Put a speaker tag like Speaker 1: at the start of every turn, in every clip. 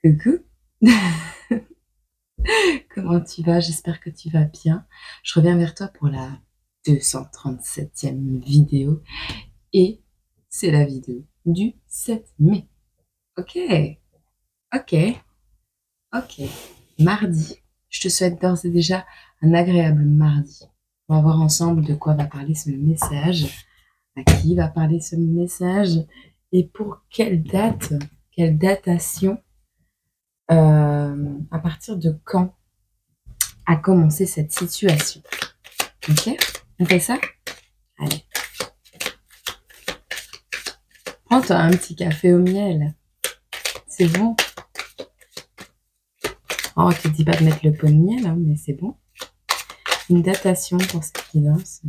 Speaker 1: Coucou, comment tu vas? J'espère que tu vas bien. Je reviens vers toi pour la 237e vidéo et c'est la vidéo du 7 mai. Ok, ok, ok. Mardi. Je te souhaite d'ores et déjà un agréable mardi. On va voir ensemble de quoi va parler ce message, à qui va parler ce message et pour quelle date, quelle datation, à partir de quand a commencé cette situation. Ok? On fait ça? Allez. Prends-toi un petit café au miel. C'est bon. Oh, je te dis pas de mettre le pot de miel, hein, mais c'est bon. Une datation pour cette guidance.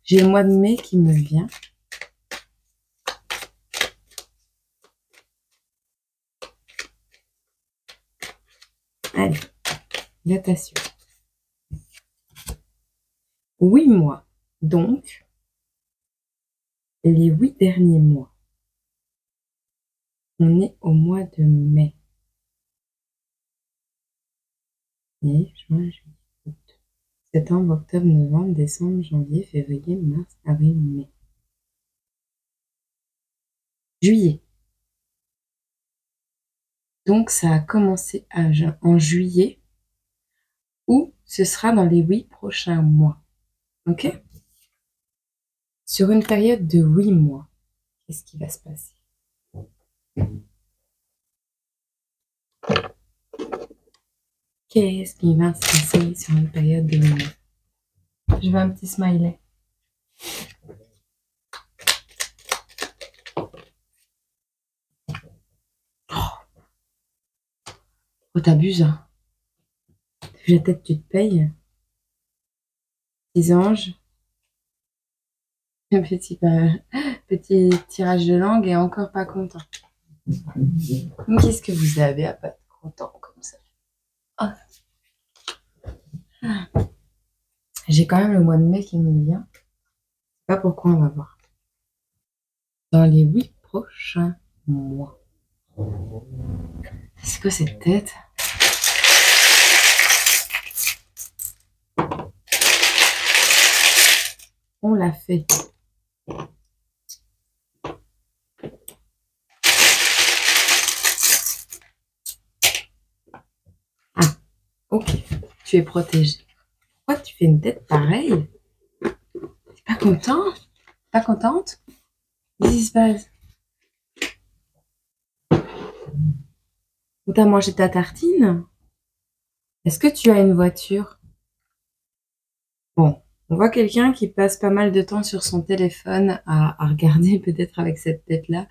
Speaker 1: J'ai le mois de mai qui me vient. Allez, datation. 8 mois. Donc, les 8 derniers mois. On est au mois de mai. Mai, juin, juillet, août. Septembre, octobre, novembre, décembre, janvier, février, mars, avril, mai. Juillet. Donc, ça a commencé en juillet ou ce sera dans les 8 prochains mois. Ok? Sur une période de 8 mois, qu'est-ce qui va se passer? Qu'est-ce qui va se passer sur une période de 8 mois? Je veux un petit smiley. Oh, t'abuses, hein? La tête, tu te payes. Petits anges. Un petit tirage de langue et encore pas content. Qu'est-ce que vous avez à pas être content comme ça? Oh. J'ai quand même le mois de mai qui me vient. Je sais pas pourquoi, on va voir. Dans les 8 prochains mois. C'est quoi cette tête? On l'a fait. Ah, ok. Tu es protégé. Pourquoi tu fais une tête pareille? T'es pas content? Pas contente? Qu'est-ce qui se passe? Ou t'as mangé ta tartine? Est-ce que tu as une voiture? Bon, on voit quelqu'un qui passe pas mal de temps sur son téléphone à regarder peut-être avec cette tête-là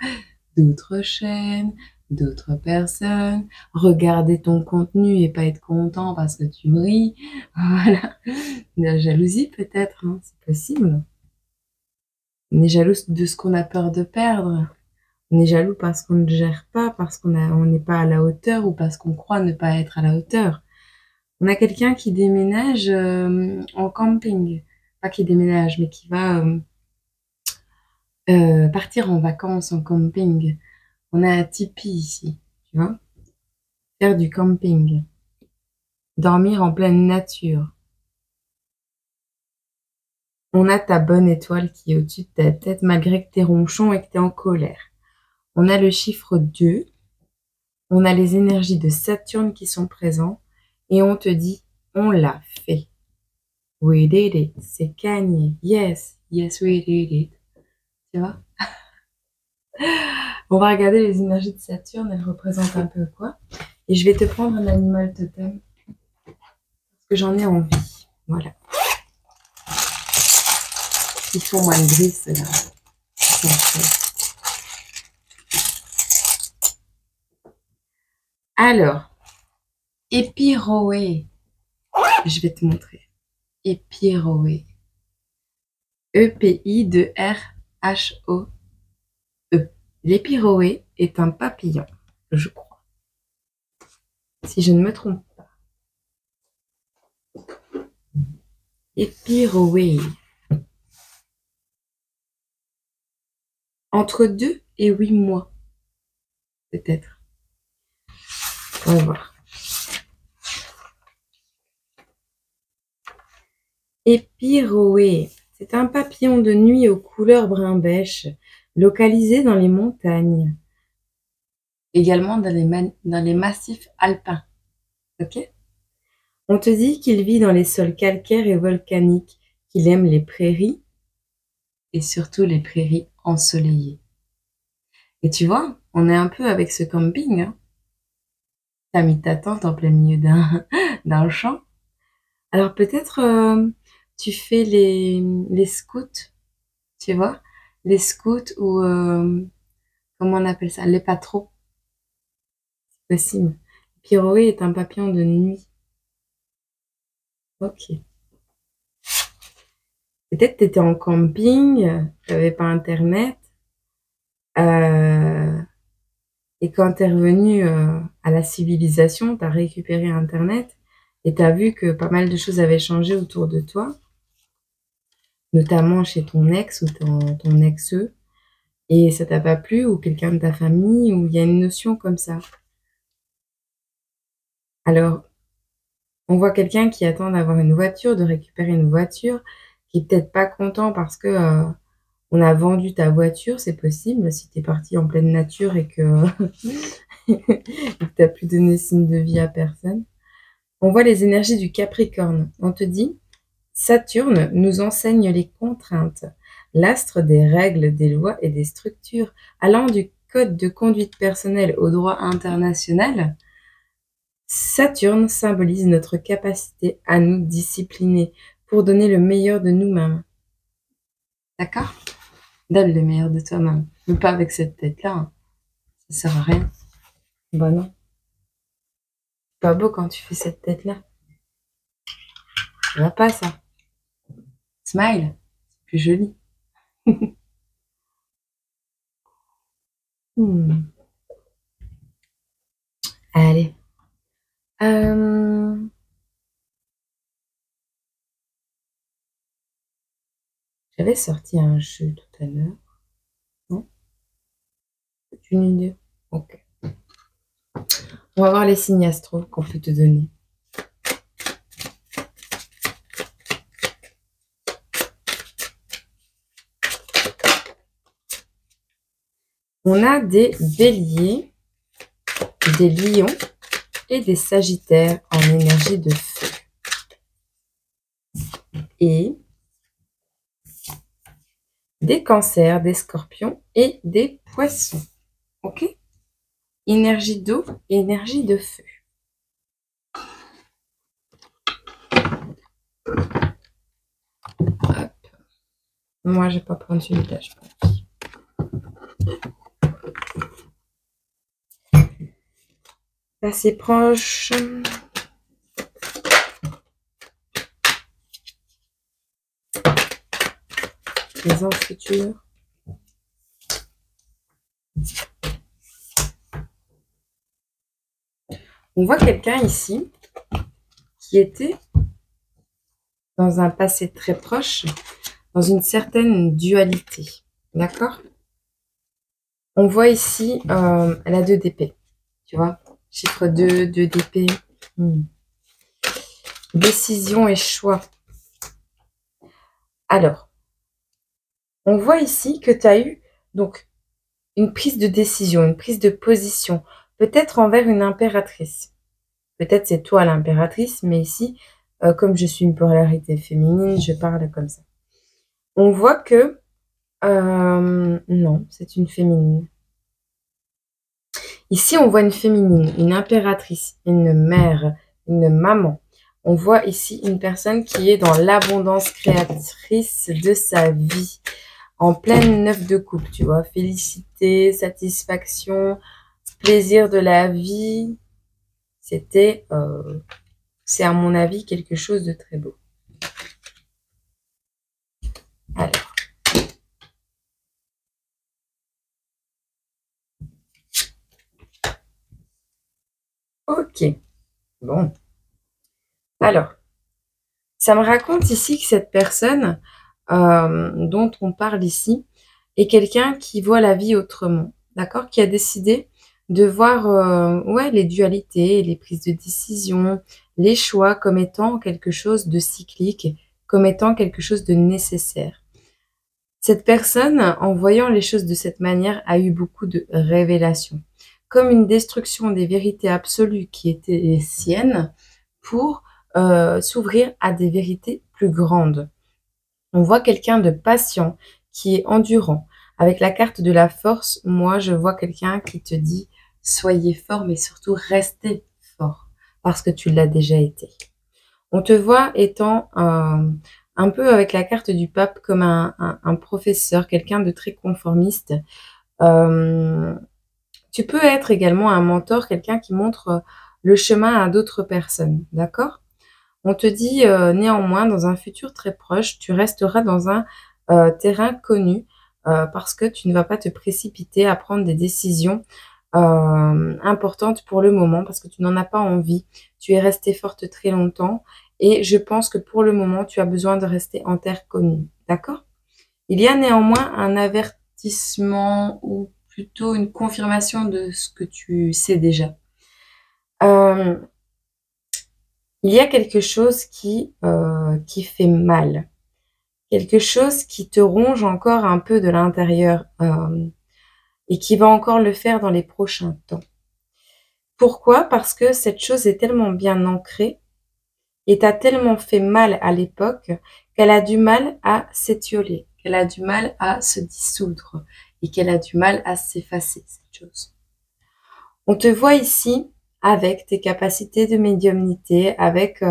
Speaker 1: d'autres chaînes, d'autres personnes, regarder ton contenu et pas être content parce que tu ris. Voilà. De la jalousie peut-être, hein, c'est possible. On est jaloux de ce qu'on a peur de perdre. On est jaloux parce qu'on ne gère pas, parce qu'on n'est pas à la hauteur ou parce qu'on croit ne pas être à la hauteur. On a quelqu'un qui déménage en camping. Pas qui déménage, mais qui va partir en vacances en camping. On a un tipi ici, tu vois. Faire du camping. Dormir en pleine nature. On a ta bonne étoile qui est au-dessus de ta tête malgré que t'es ronchon et que t'es en colère. On a le chiffre 2. On a les énergies de Saturne qui sont présents. Et on te dit, on l'a fait. We did it. C'est gagné. Yes. Yes, we did it. Tu vois? On va regarder les énergies de Saturne. Elles représentent un peu quoi? Et je vais te prendre un animal totem. Parce que j'en ai envie. Voilà. Ils sont moins gris, ceux-là. Alors, Epiroé. Je vais te montrer. Epiroé. E-P-I-2-R-H-O-E. L'épiroé est un papillon, je crois. Si je ne me trompe pas. Epiroé. Entre 2 et 8 mois, peut-être. On va voir. Épiroé, c'est un papillon de nuit aux couleurs brun-bêche, localisé dans les montagnes. Également dans les massifs alpins. Ok? On te dit qu'il vit dans les sols calcaires et volcaniques, qu'il aime les prairies et surtout les prairies ensoleillées. Et tu vois, on est un peu avec ce camping. Hein. T'as mis ta tente en plein milieu d'un champ. Alors peut-être tu fais les scouts, tu vois, les scouts ou comment on appelle ça, les patrons, c'est possible. Piroé est un papillon de nuit. Ok. Peut-être tu étais en camping, tu n'avais pas internet, et quand tu es revenu à la civilisation, tu as récupéré internet et tu as vu que pas mal de choses avaient changé autour de toi, notamment chez ton ex ou ton ex-eux, et ça t'a pas plu, ou quelqu'un de ta famille, ou il y a une notion comme ça. Alors, on voit quelqu'un qui attend d'avoir une voiture, de récupérer une voiture, qui est peut-être pas content parce que on a vendu ta voiture, c'est possible, si tu es parti en pleine nature et que tu n'as plus donné signe de vie à personne. On voit les énergies du Capricorne. On te dit, Saturne nous enseigne les contraintes, l'astre des règles, des lois et des structures, allant du code de conduite personnelle au droit international. Saturne symbolise notre capacité à nous discipliner pour donner le meilleur de nous-mêmes. D'accord? Donne le meilleur de toi-même. Mais pas avec cette tête-là. Hein. Ça sert à rien. Bah non. Pas beau quand tu fais cette tête-là. Ça va pas, ça. Smile. C'est plus joli. Allez. J'avais sorti un jeu tout à l'heure. Non? C'est une idée. Ok. On va voir les signes astro qu'on peut te donner. On a des béliers, des lions et des sagittaires en énergie de feu. Et des cancers, des scorpions et des poissons. Ok? Énergie d'eau et énergie de feu. Hop. Moi, je vais pas prendre celui-là, je pense. Assez proche. Présent, futur. On voit quelqu'un ici qui était dans un passé très proche, dans une certaine dualité. D'accord? On voit ici la 2 d'épée. Tu vois? Chiffre 2, 2 d'épée. Décision et choix. Alors, on voit ici que tu as eu donc une prise de décision, une prise de position, peut-être envers une impératrice. Peut-être c'est toi l'impératrice, mais ici, comme je suis une polarité féminine, je parle comme ça. On voit que non, c'est une féminine. Ici, on voit une féminine, une impératrice, une mère, une maman. On voit ici une personne qui est dans l'abondance créatrice de sa vie, en pleine 9 de coupe, tu vois. Félicité, satisfaction, plaisir de la vie. C'est à mon avis quelque chose de très beau. Alors. Ok. Bon. Alors. Ça me raconte ici que cette personne dont on parle ici est quelqu'un qui voit la vie autrement. D'accord? Qui a décidé de voir ouais, les dualités, les prises de décision, les choix comme étant quelque chose de cyclique, comme étant quelque chose de nécessaire. Cette personne, en voyant les choses de cette manière, a eu beaucoup de révélations, comme une destruction des vérités absolues qui étaient les siennes pour s'ouvrir à des vérités plus grandes. On voit quelqu'un de patient, qui est endurant. Avec la carte de la force, moi, je vois quelqu'un qui te dit « Soyez fort, mais surtout restez fort, parce que tu l'as déjà été ». On te voit étant un peu avec la carte du pape comme un professeur, quelqu'un de très conformiste. Tu peux être également un mentor, quelqu'un qui montre le chemin à d'autres personnes, d'accord? On te dit néanmoins, dans un futur très proche, tu resteras dans un terrain connu parce que tu ne vas pas te précipiter à prendre des décisions importantes pour le moment parce que tu n'en as pas envie. Tu es restée forte très longtemps et je pense que pour le moment, tu as besoin de rester en terre connue. D'accord? Il y a néanmoins un avertissement ou plutôt une confirmation de ce que tu sais déjà. Il y a quelque chose qui fait mal. Quelque chose qui te ronge encore un peu de l'intérieur et qui va encore le faire dans les prochains temps. Pourquoi? Parce que cette chose est tellement bien ancrée et t'a tellement fait mal à l'époque qu'elle a du mal à s'étioler, qu'elle a du mal à se dissoudre et qu'elle a du mal à s'effacer, cette chose. On te voit ici avec tes capacités de médiumnité, avec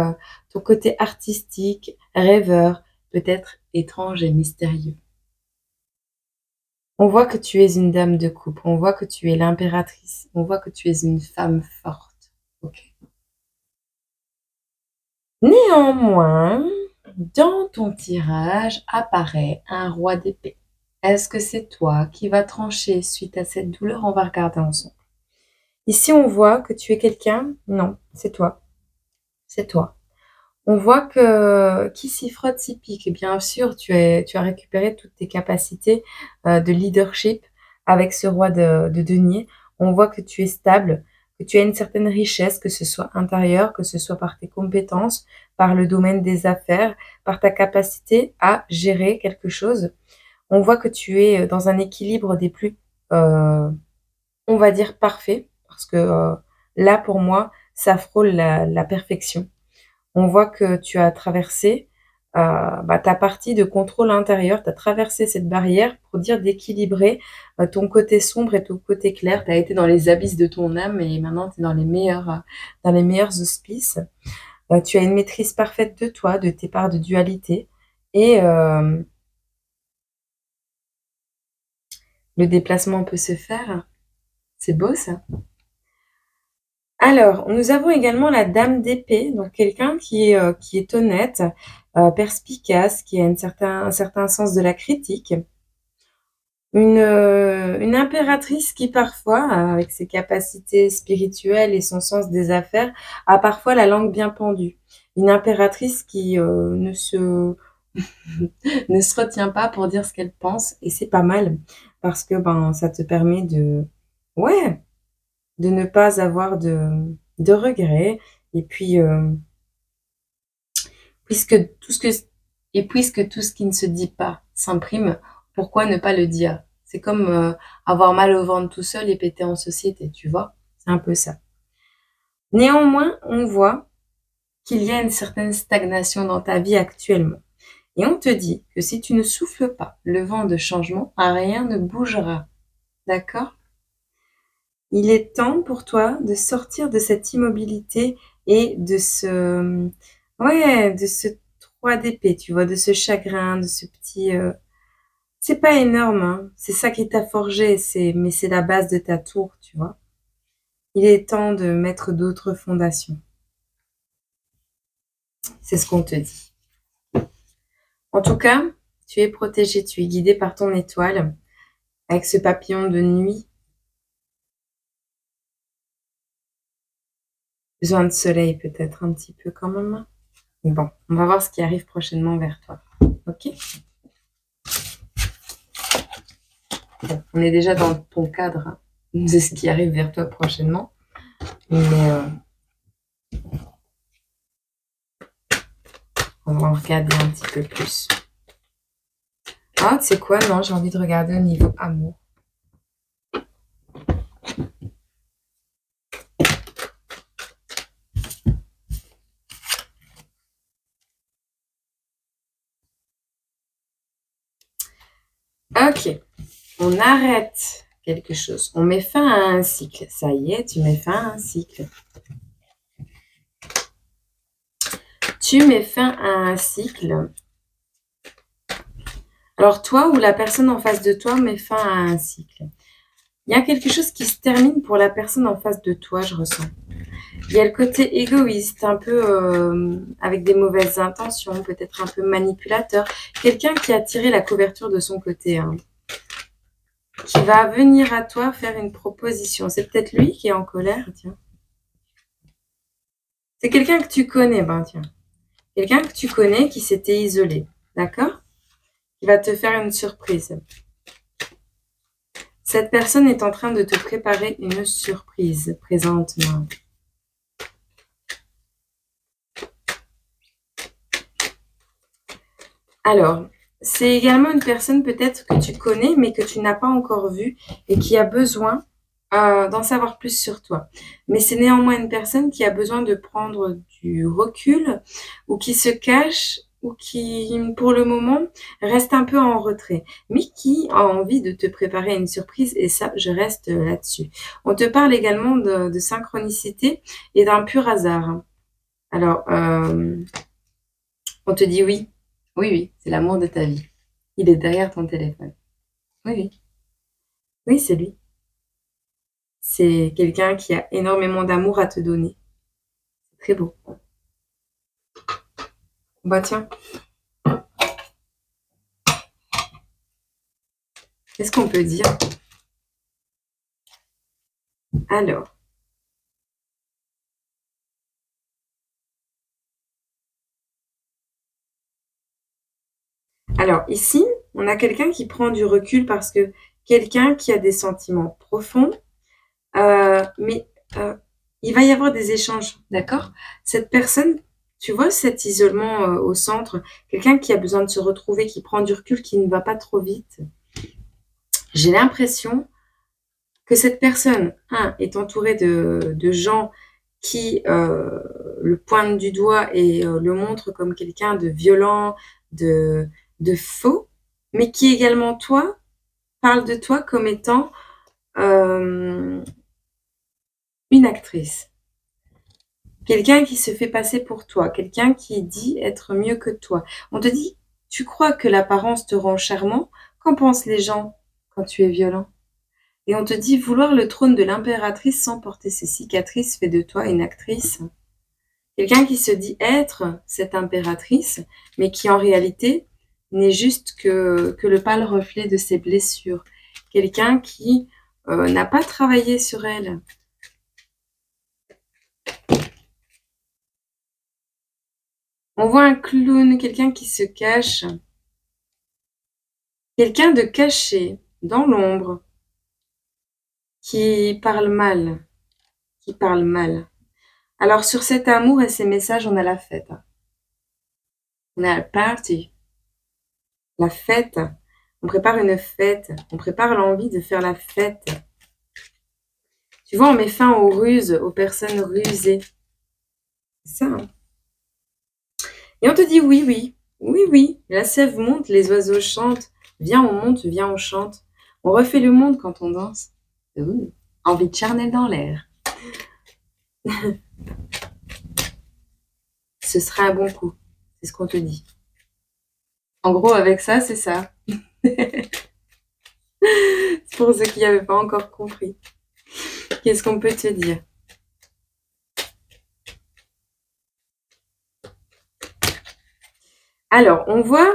Speaker 1: ton côté artistique, rêveur, peut-être étrange et mystérieux. On voit que tu es une dame de coupe, on voit que tu es l'impératrice, on voit que tu es une femme forte. Okay. Néanmoins, dans ton tirage apparaît un roi d'épée. Est-ce que c'est toi qui vas trancher suite à cette douleur? On va regarder ensemble. Ici, on voit que tu es quelqu'un. Non, c'est toi. C'est toi. On voit que qui s'y frotte s'y pique. Bien sûr, tu as récupéré toutes tes capacités de leadership avec ce roi de denier. On voit que tu es stable, que tu as une certaine richesse, que ce soit intérieure, que ce soit par tes compétences, par le domaine des affaires, par ta capacité à gérer quelque chose. On voit que tu es dans un équilibre des plus, on va dire, parfait, parce que là, pour moi, ça frôle la perfection. On voit que tu as traversé ta partie de contrôle intérieur, tu as traversé cette barrière pour dire d'équilibrer ton côté sombre et ton côté clair. Tu as été dans les abysses de ton âme et maintenant tu es dans les meilleurs auspices. Tu as une maîtrise parfaite de toi, de tes parts de dualité et le déplacement peut se faire. C'est beau ça. Alors, nous avons également la dame d'épée, donc quelqu'un qui est honnête, perspicace, qui a un certain sens de la critique. Une impératrice qui parfois, avec ses capacités spirituelles et son sens des affaires, a parfois la langue bien pendue. Une impératrice qui ne se ne se retient pas pour dire ce qu'elle pense, et c'est pas mal, parce que ça te permet ouais, de ne pas avoir de regrets. Et puis, puisque puisque tout ce qui ne se dit pas s'imprime, pourquoi ne pas le dire? C'est comme avoir mal au ventre tout seul et péter en société, tu vois? C'est un peu ça. Néanmoins, on voit qu'il y a une certaine stagnation dans ta vie actuellement. Et on te dit que si tu ne souffles pas le vent de changement, rien ne bougera. D'accord? Il est temps pour toi de sortir de cette immobilité et de ce 3 d'épée, tu vois, de ce chagrin, de ce petit c'est pas énorme, hein. C'est ça qui t'a forgé, mais c'est la base de ta tour, tu vois. Il est temps de mettre d'autres fondations. C'est ce qu'on te dit. En tout cas, tu es protégé, tu es guidé par ton étoile avec ce papillon de nuit. Besoin de soleil peut-être un petit peu quand même. Bon, on va voir ce qui arrive prochainement vers toi. Ok? Bon, on est déjà dans ton cadre. de ce qui arrive vers toi prochainement. Mais on va en regarder un petit peu plus. Ah, tu sais quoi? Non, j'ai envie de regarder au niveau amour. Ok, on arrête quelque chose. On met fin à un cycle. Ça y est, tu mets fin à un cycle. Tu mets fin à un cycle. Alors toi ou la personne en face de toi met fin à un cycle. Il y a quelque chose qui se termine pour la personne en face de toi, je ressens. Il y a le côté égoïste, un peu avec des mauvaises intentions, peut-être un peu manipulateur. Quelqu'un qui a tiré la couverture de son côté, hein, qui va venir à toi faire une proposition. C'est peut-être lui qui est en colère, tiens. C'est quelqu'un que tu connais, ben tiens. Quelqu'un que tu connais qui s'était isolé, d'accord? Qui va te faire une surprise. Cette personne est en train de te préparer une surprise présentement. Alors, c'est également une personne peut-être que tu connais, mais que tu n'as pas encore vue et qui a besoin d'en savoir plus sur toi. Mais c'est néanmoins une personne qui a besoin de prendre du recul ou qui se cache ou qui, pour le moment, reste un peu en retrait, mais qui a envie de te préparer une surprise et ça, je reste là-dessus. On te parle également de synchronicité et d'un pur hasard. Alors, on te dit oui. Oui, oui, c'est l'amour de ta vie. Il est derrière ton téléphone. Oui, oui. Oui, c'est lui. C'est quelqu'un qui a énormément d'amour à te donner. C'est très beau. Bah tiens, qu'est-ce qu'on peut dire? Alors, ici, on a quelqu'un qui prend du recul parce que quelqu'un qui a des sentiments profonds, mais il va y avoir des échanges, d'accord? Cette personne, tu vois cet isolement au centre, quelqu'un qui a besoin de se retrouver, qui prend du recul, qui ne va pas trop vite. J'ai l'impression que cette personne, est entourée de gens qui le pointent du doigt et le montrent comme quelqu'un de violent, de, de faux, mais qui également, toi, parle de toi comme étant euh, une actrice. Quelqu'un qui se fait passer pour toi, quelqu'un qui dit être mieux que toi. On te dit, tu crois que l'apparence te rend charmant? Qu'en pensent les gens quand tu es violent? Et on te dit, vouloir le trône de l'impératrice sans porter ses cicatrices fait de toi une actrice. Quelqu'un qui se dit être cette impératrice, mais qui en réalité n'est juste que le pâle reflet de ses blessures. Quelqu'un qui n'a pas travaillé sur elle. On voit un clown, quelqu'un qui se cache. Quelqu'un de caché, dans l'ombre, qui parle mal. Qui parle mal. Alors sur cet amour et ces messages, on a la fête. On a la party. La fête. On prépare une fête. On prépare l'envie de faire la fête. Tu vois, on met fin aux ruses, aux personnes rusées. C'est ça, hein. Et on te dit oui, oui. Oui, oui. La sève monte, les oiseaux chantent. Viens, on monte, viens, on chante. On refait le monde quand on danse. Ouh, envie de charnel dans l'air. Ce sera un bon coup. C'est ce qu'on te dit. En gros, avec ça, c'est ça. C'est pour ceux qui n'avaient pas encore compris. Qu'est-ce qu'on peut te dire? Alors, on voit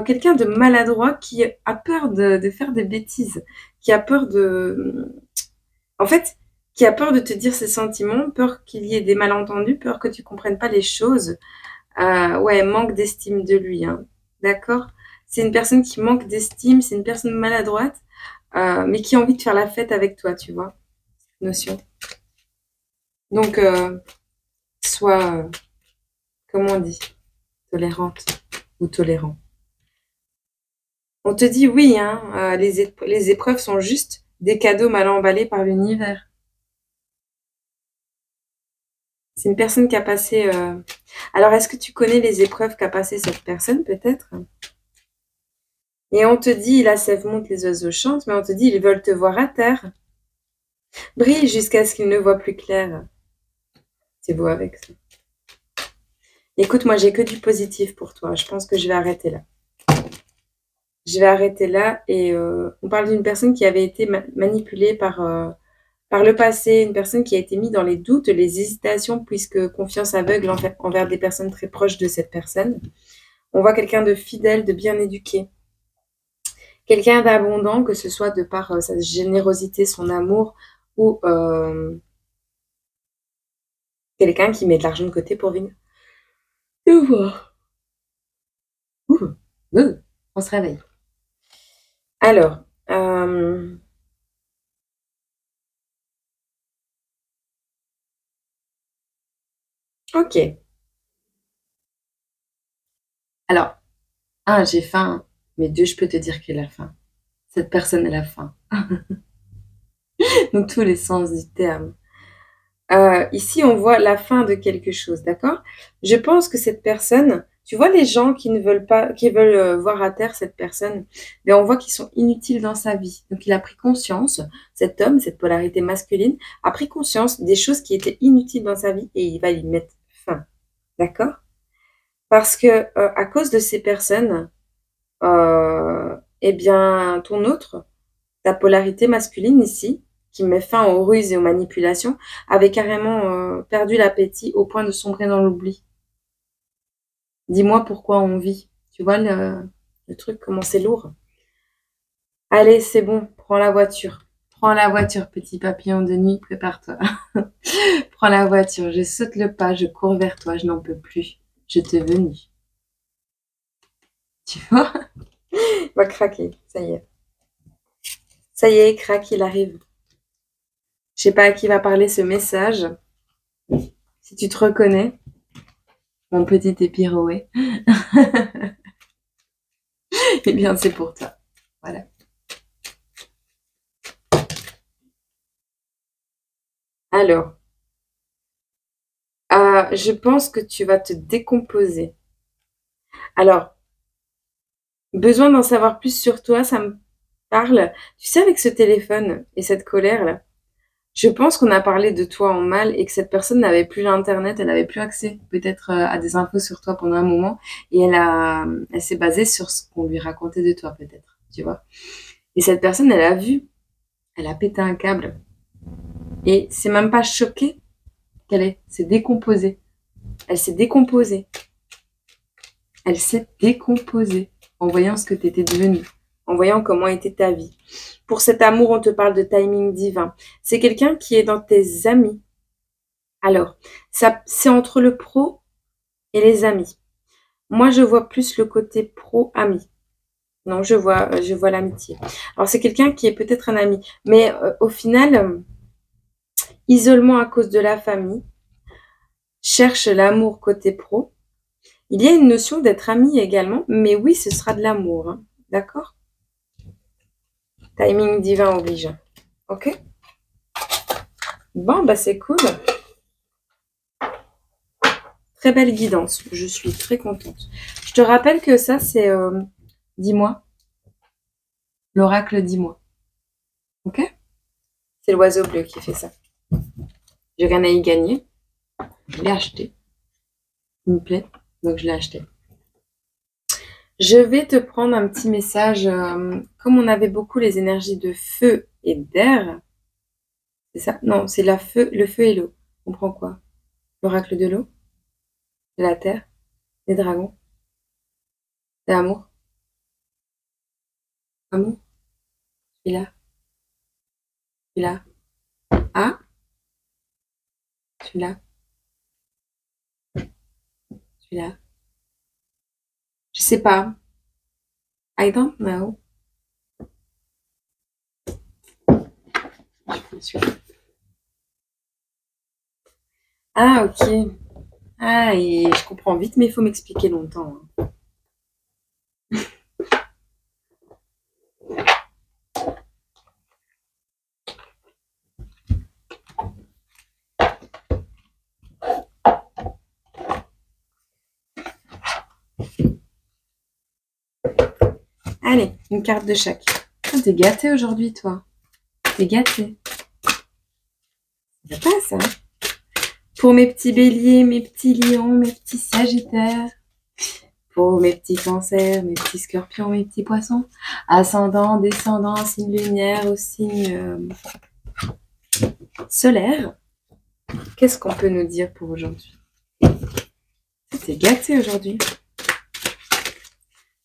Speaker 1: quelqu'un de maladroit qui a peur de faire des bêtises, qui a peur de... En fait, qui a peur de te dire ses sentiments, peur qu'il y ait des malentendus, peur que tu comprennes pas les choses. Ouais, manque d'estime de lui, hein. D'accord? C'est une personne qui manque d'estime, c'est une personne maladroite, mais qui a envie de faire la fête avec toi, tu vois. notion. Donc, sois, comment on dit, tolérante ou tolérant. On te dit oui, hein, les épreuves sont juste des cadeaux mal emballés par l'univers. C'est une personne qui a passé... Alors, est-ce que tu connais les épreuves qu'a passé cette personne, peut-être? Et on te dit, la sève monte, les oiseaux chantent, mais on te dit, ils veulent te voir à terre. Brille jusqu'à ce qu'ils ne voient plus clair. C'est beau avec ça. Écoute, moi, j'ai que du positif pour toi. Je pense que je vais arrêter là. Je vais arrêter là et on parle d'une personne qui avait été manipulée par le passé, une personne qui a été mise dans les doutes, les hésitations, puisque confiance aveugle envers des personnes très proches de cette personne. On voit quelqu'un de fidèle, de bien éduqué. Quelqu'un d'abondant, que ce soit de par sa générosité, son amour, ou quelqu'un qui met de l'argent de côté pour venir te voir. On se réveille. Alors, ok. Alors, un, j'ai faim, mais deux, je peux te dire qu'elle a faim. Cette personne, elle a faim. Donc, tous les sens du terme. Ici, on voit la fin de quelque chose, d'accord? Je pense que cette personne, tu vois les gens qui ne veulent pas, qui veulent voir à terre cette personne, mais on voit qu'ils sont inutiles dans sa vie. Donc, il a pris conscience, cet homme, cette polarité masculine, a pris conscience des choses qui étaient inutiles dans sa vie et il va y mettre fin, d'accord? Parce que à cause de ces personnes, eh bien, ton autre, ta polarité masculine ici, qui met fin aux ruses et aux manipulations, avait carrément perdu l'appétit au point de sombrer dans l'oubli. Dis-moi pourquoi on vit. Tu vois le truc, comment c'est lourd. Allez, c'est bon, prends la voiture. Prends la voiture, petit papillon de nuit, prépare-toi. Prends la voiture, je saute le pas, je cours vers toi, je n'en peux plus. Je te veux nu. Tu vois? Il va craquer, ça y est. Ça y est, craque, il arrive. Je sais pas à qui va parler ce message. Si tu te reconnais, mon petit épirouet, eh bien c'est pour toi. Voilà. Alors, je pense que tu vas te décomposer. Alors, besoin d'en savoir plus sur toi, ça me parle. Tu sais, avec ce téléphone et cette colère-là, je pense qu'on a parlé de toi en mal et que cette personne n'avait plus l'internet, elle n'avait plus accès peut-être à des infos sur toi pendant un moment et elle s'est basée sur ce qu'on lui racontait de toi peut-être, tu vois. Et cette personne, elle a vu, elle a pété un câble et c'est même pas choquée qu'elle s'est décomposée. Elle s'est décomposée. Elle s'est décomposée en voyant ce que tu étais devenue, en voyant comment était ta vie. Pour cet amour, on te parle de timing divin. C'est quelqu'un qui est dans tes amis. Alors, ça, c'est entre le pro et les amis. Moi, je vois plus le côté pro-ami. Non, je vois l'amitié. Alors, c'est quelqu'un qui est peut-être un ami, mais au final, isolement à cause de la famille, cherche l'amour côté pro. Il y a une notion d'être ami également, mais oui, ce sera de l'amour. Hein. D'accord? Timing divin obligeant. Ok? Bon, bah c'est cool. Très belle guidance. Je suis très contente. Je te rappelle que ça, c'est dis-moi. L'oracle dis-moi. Ok? C'est l'oiseau bleu qui fait ça. J'ai rien à y gagner. Je l'ai acheté. Il me plaît, donc je l'ai acheté. Je vais te prendre un petit message. Comme on avait beaucoup les énergies de feu et d'air, c'est ça? Non, c'est le feu et l'eau. On prend quoi? L'oracle de l'eau? De la terre? Des dragons? De l'amour? Amour? Je suis là? Je suis là? Ah? Je suis là? Je suis là? Je sais pas. I don't know. Je suis là. Ah, ok. Ah, et je comprends vite, mais il faut m'expliquer longtemps, hein. Allez, une carte de chaque. Oh, t'es gâté aujourd'hui, toi. T'es gâté. Ça passe, hein. Pour mes petits béliers, mes petits lions, mes petits sagittaires. Pour mes petits cancers, mes petits scorpions, mes petits poissons. Ascendant, descendant, signe lumière ou signe solaire. Qu'est-ce qu'on peut nous dire pour aujourd'hui? T'es gâté aujourd'hui.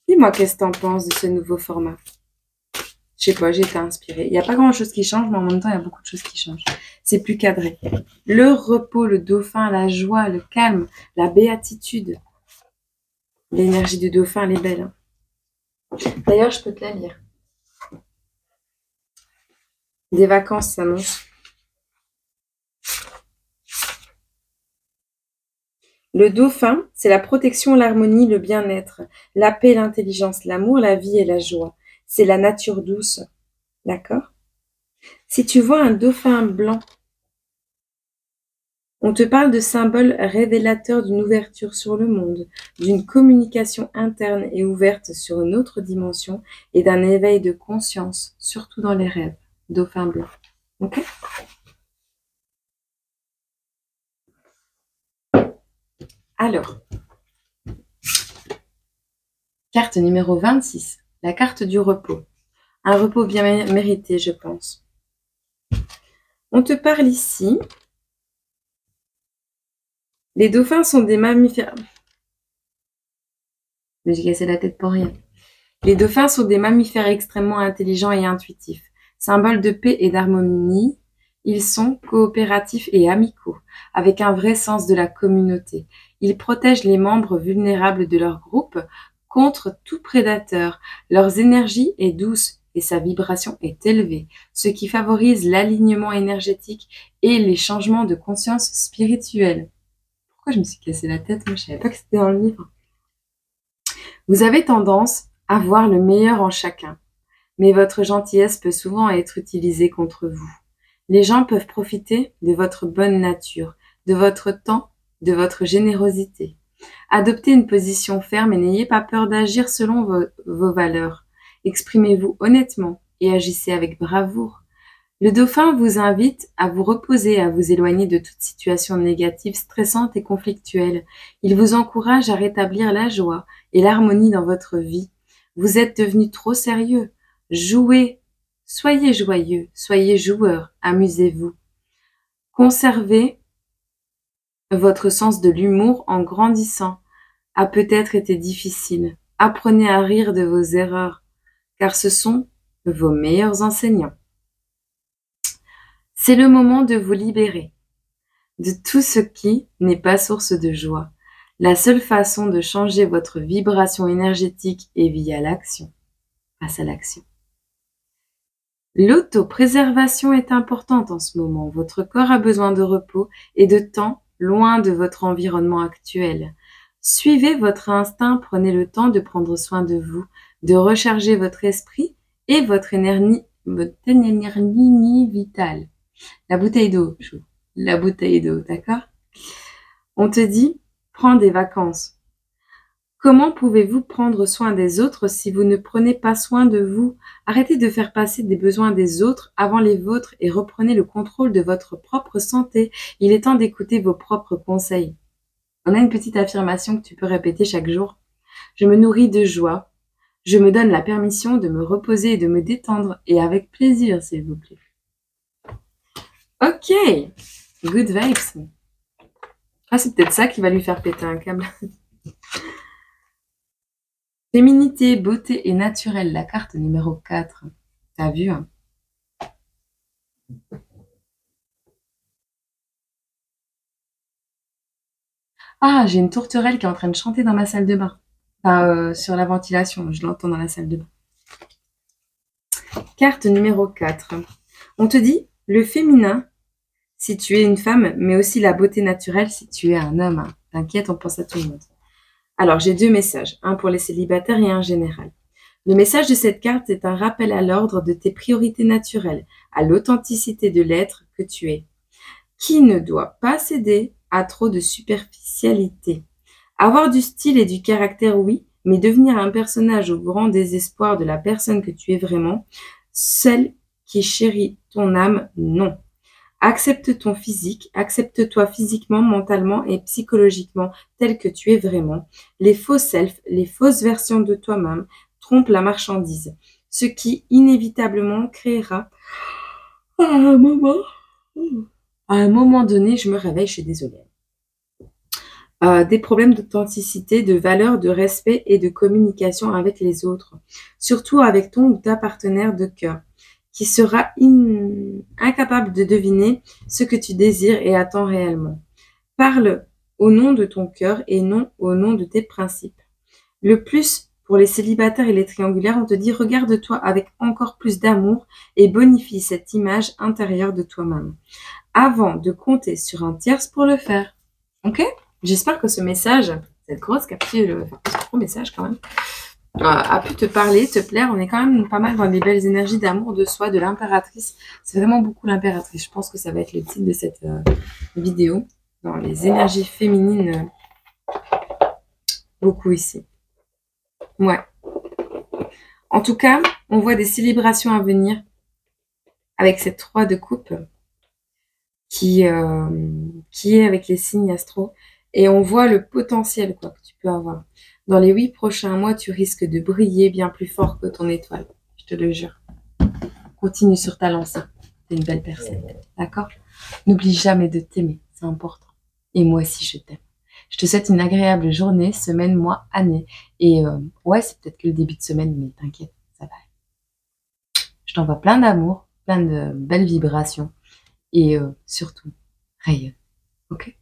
Speaker 1: Dis-moi, qu'est-ce que t'en penses de ce nouveau format? Je sais pas, j'ai été inspirée. Il n'y a pas grand-chose qui change, mais en même temps, il y a beaucoup de choses qui changent. C'est plus cadré. Le repos, le dauphin, la joie, le calme, la béatitude. L'énergie du dauphin, elle est belle, hein. D'ailleurs, je peux te la lire. Des vacances s'annoncent. Le dauphin, c'est la protection, l'harmonie, le bien-être, la paix, l'intelligence, l'amour, la vie et la joie. C'est la nature douce. D'accord? Si tu vois un dauphin blanc, on te parle de symboles révélateurs d'une ouverture sur le monde, d'une communication interne et ouverte sur une autre dimension et d'un éveil de conscience, surtout dans les rêves. Dauphin blanc. Ok? Alors, carte numéro 26, la carte du repos. Un repos bien mérité, je pense. On te parle ici. Les dauphins sont des mammifères. Mais j'ai cassé la tête pour rien. Les dauphins sont des mammifères extrêmement intelligents et intuitifs. Symbole de paix et d'harmonie, ils sont coopératifs et amicaux, avec un vrai sens de la communauté. Ils protègent les membres vulnérables de leur groupe contre tout prédateur. Leur énergie est douce et sa vibration est élevée, ce qui favorise l'alignement énergétique et les changements de conscience spirituelle. Pourquoi je me suis cassé la tête? Moi, je savais pas que c'était dans le livre. Vous avez tendance à voir le meilleur en chacun, mais votre gentillesse peut souvent être utilisée contre vous. Les gens peuvent profiter de votre bonne nature, de votre temps, de votre générosité. Adoptez une position ferme et n'ayez pas peur d'agir selon vos valeurs. Exprimez-vous honnêtement et agissez avec bravoure. Le dauphin vous invite à vous reposer, à vous éloigner de toute situation négative, stressante et conflictuelle. Il vous encourage à rétablir la joie et l'harmonie dans votre vie. Vous êtes devenu trop sérieux. Jouez, soyez joyeux, soyez joueur, amusez-vous. Conservez votre sens de l'humour en grandissant a peut-être été difficile. Apprenez à rire de vos erreurs, car ce sont vos meilleurs enseignants. C'est le moment de vous libérer de tout ce qui n'est pas source de joie. La seule façon de changer votre vibration énergétique est via l'action. Passe à l'action. L'autopréservation est importante en ce moment. Votre corps a besoin de repos et de temps loin de votre environnement actuel. Suivez votre instinct, prenez le temps de prendre soin de vous, de recharger votre esprit et votre énergie vitale. La bouteille d'eau, Chou. La bouteille d'eau, d'accord? On te dit, prends des vacances. Comment pouvez-vous prendre soin des autres si vous ne prenez pas soin de vous? Arrêtez de faire passer des besoins des autres avant les vôtres et reprenez le contrôle de votre propre santé. Il est temps d'écouter vos propres conseils. On a une petite affirmation que tu peux répéter chaque jour. Je me nourris de joie. Je me donne la permission de me reposer et de me détendre, et avec plaisir, s'il vous plaît. Ok, good vibes. Ah, c'est peut-être ça qui va lui faire péter un câble. Féminité, beauté et naturel, la carte numéro 4. T'as vu, hein? Ah, j'ai une tourterelle qui est en train de chanter dans ma salle de bain. Enfin, sur la ventilation, je l'entends dans la salle de bain. Carte numéro 4. On te dit, le féminin, si tu es une femme, mais aussi la beauté naturelle si tu es un homme, hein. T'inquiète, on pense à tout le monde. Alors, j'ai 2 messages, un pour les célibataires et un général. Le message de cette carte est un rappel à l'ordre de tes priorités naturelles, à l'authenticité de l'être que tu es, qui ne doit pas céder à trop de superficialité. Avoir du style et du caractère, oui, mais devenir un personnage au grand désespoir de la personne que tu es vraiment, celle qui chérit ton âme, non. Accepte ton physique, accepte-toi physiquement, mentalement et psychologiquement tel que tu es vraiment. Les faux selfs, les fausses versions de toi-même trompent la marchandise, ce qui inévitablement créera à un moment, à un moment donné, je me réveille, je suis désolée, des problèmes d'authenticité, de valeur, de respect et de communication avec les autres, surtout avec ton ou ta partenaire de cœur, qui sera incapable de deviner ce que tu désires et attends réellement. Parle au nom de ton cœur et non au nom de tes principes. Le plus, pour les célibataires et les triangulaires, on te dit regarde-toi avec encore plus d'amour et bonifie cette image intérieure de toi-même, avant de compter sur un tierce pour le faire. Ok? J'espère que ce message, cette grosse capsule, ce gros message quand même, a pu te parler, te plaire. On est quand même pas mal dans des belles énergies d'amour de soi, de l'impératrice. C'est vraiment beaucoup l'impératrice. Je pense que ça va être le titre de cette vidéo. Dans les énergies féminines, beaucoup ici. Ouais. En tout cas, on voit des célébrations à venir avec cette 3 de coupe qui est avec les signes astro. Et on voit le potentiel quoi, que tu peux avoir. Dans les 8 prochains mois, tu risques de briller bien plus fort que ton étoile. Je te le jure. Continue sur ta lancée. T'es une belle personne. D'accord? N'oublie jamais de t'aimer. C'est important. Et moi aussi, je t'aime. Je te souhaite une agréable journée, semaine, mois, année. Et ouais, c'est peut-être que le début de semaine, mais t'inquiète, ça va aller. Je t'envoie plein d'amour, plein de belles vibrations. Et surtout, rayonne. Ok?